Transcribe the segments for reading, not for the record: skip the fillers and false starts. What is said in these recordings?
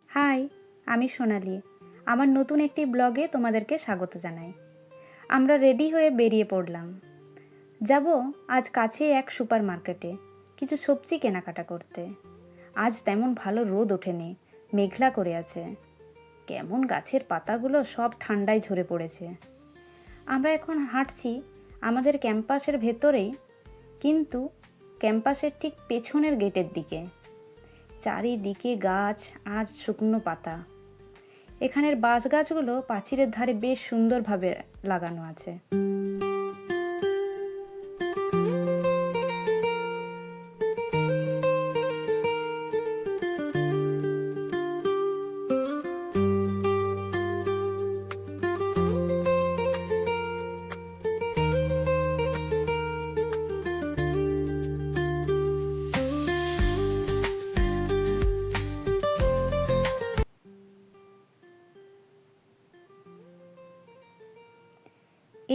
High, আমি সোনালি। আমার নতুন একটি ব্লগে তোমাদেরকে স্বাগত জানাই। আমরা রেডি হয়ে বেরিয়ে পড়লাম। যাব আজ কাছে এক সুপার মার্কেটে কিছু সবজি কেনাকাটা করতে। আজ তেমন ভালো রোদ ওঠেনি, মেঘলা করে আছে। কেমন গাছের পাতাগুলো সব ঠান্ডায় ঝরে পড়েছে। আমরা এখন হাঁটছি আমাদের ক্যাম্পাসের ভেতরেই, কিন্তু ক্যাম্পাসের ঠিক পেছনের গেটের দিকে। চারিদিকে গাছ আর শুকনো পাতা। এখানের বাঁশ গাছগুলো প্রাচীরের ধারে বেশ সুন্দরভাবে লাগানো আছে।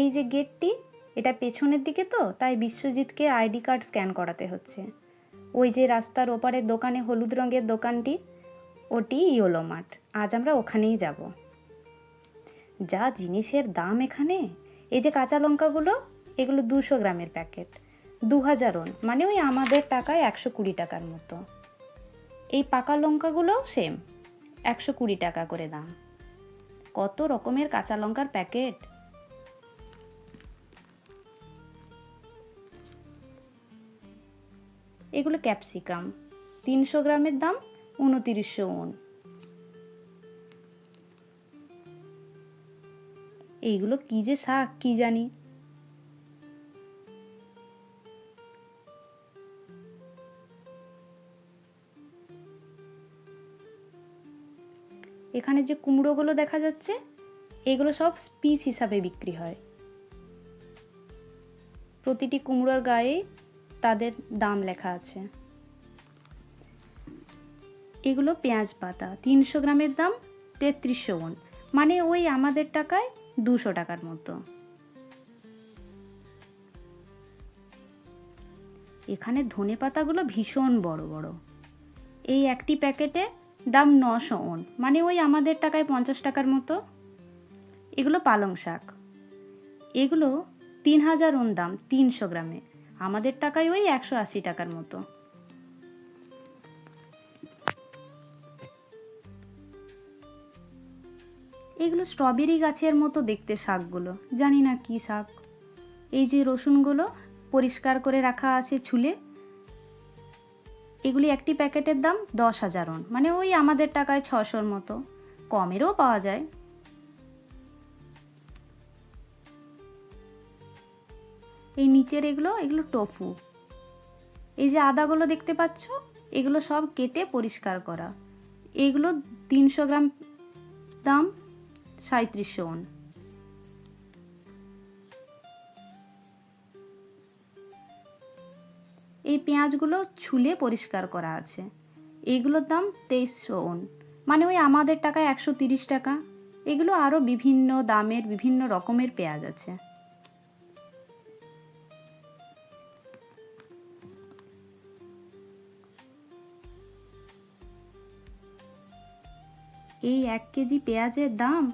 এই যে গেটটি, এটা পেছনের দিকে, তো তাই বিশ্বজিৎকে আইডি কার্ড স্ক্যান করাতে হচ্ছে। ওই যে রাস্তার ওপারের দোকানে হলুদ রঙের দোকানটি, ওটি ইয়োলো মার্ট। আজ আমরা ওখানেই যাব। যা জিনিসের দাম এখানে! এই যে কাঁচা লঙ্কাগুলো, এগুলো 200 গ্রামের প্যাকেট, 2000 মানে ওই আমাদের টাকায় 120 টাকার মতো। এই পাকা লঙ্কাগুলো সেম, 120 টাকা করে দাম। কত রকমের কাঁচা লঙ্কার প্যাকেট! এগুলো ক্যাপসিকাম, 300 গ্রামের দাম 2900 এইগুলো কি যে শাক কি জানি। এখানে যে কুমড়োগুলো দেখা যাচ্ছে, এগুলো সব পিস হিসাবে বিক্রি হয়। প্রতিটি কুমড়োর গায়ে তাদের দাম লেখা আছে। এগুলো পেঁয়াজ পাতা, 300 গ্রামের দাম 3300 মানে ওই আমাদের টাকায় 200 টাকার মতো। এখানে ধনে পাতাগুলো ভীষণ বড় বড়। এই একটি প্যাকেটে দাম 900 মানে ওই আমাদের টাকায় 50 টাকার মতো। এগুলো পালং শাক, এগুলো 3000 দাম 300 গ্রামে, আমাদের টাকায় ওই 180 টাকার মতো। এগুলো স্ট্রবেরি গাছের মতো দেখতে শাকগুলো, জানি না কি শাক। এই যে রসুনগুলো পরিষ্কার করে রাখা আছে ছুলে, এগুলি একটি প্যাকেটের দাম 10,000 মানে ওই আমাদের টাকায় 600 মতো, কমেরও পাওয়া যায়। এই নিচের এগুলো টোফু। এই যে আদাগুলো দেখতে পাচ্ছ, এগুলো সব কেটে পরিষ্কার করা। এগুলো 300 গ্রাম দাম 3700। এই পেঁয়াজগুলো ছুলে পরিষ্কার করা আছে, এগুলোর দাম 2300 মানে ওই আমাদের টাকায় 130 টাকা। এগুলো আরও বিভিন্ন দামের বিভিন্ন রকমের পেঁয়াজ আছে। এই 1 কেজি পেঁয়াজের দাম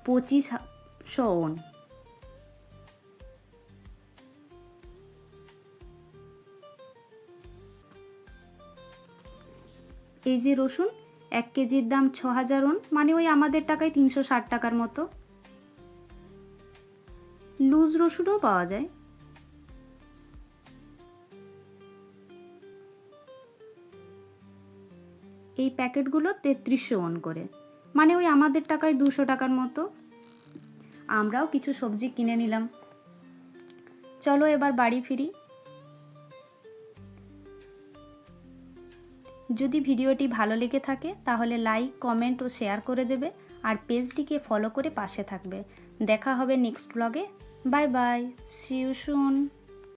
2500। এই যে রসুন, 1 কেজির দাম 6000 মানে ওই আমাদের টাকায় 360 টাকার মতো। লুজ রসুনও পাওয়া যায়। এই প্যাকেটগুলো 3300 করে, মানে ওই আমাদের টাকায় 200 টাকার মতো। আমরাও কিছু সবজি কিনে নিলাম। চলো এবার বাড়ি ফিরি। যদি ভিডিওটি ভালো লেগে থাকে তাহলে লাইক, কমেন্ট ও শেয়ার করে দেবে, আর পেজটিকে ফলো করে পাশে থাকবে। দেখা হবে নেক্সট ব্লগে। Bye bye, see you soon.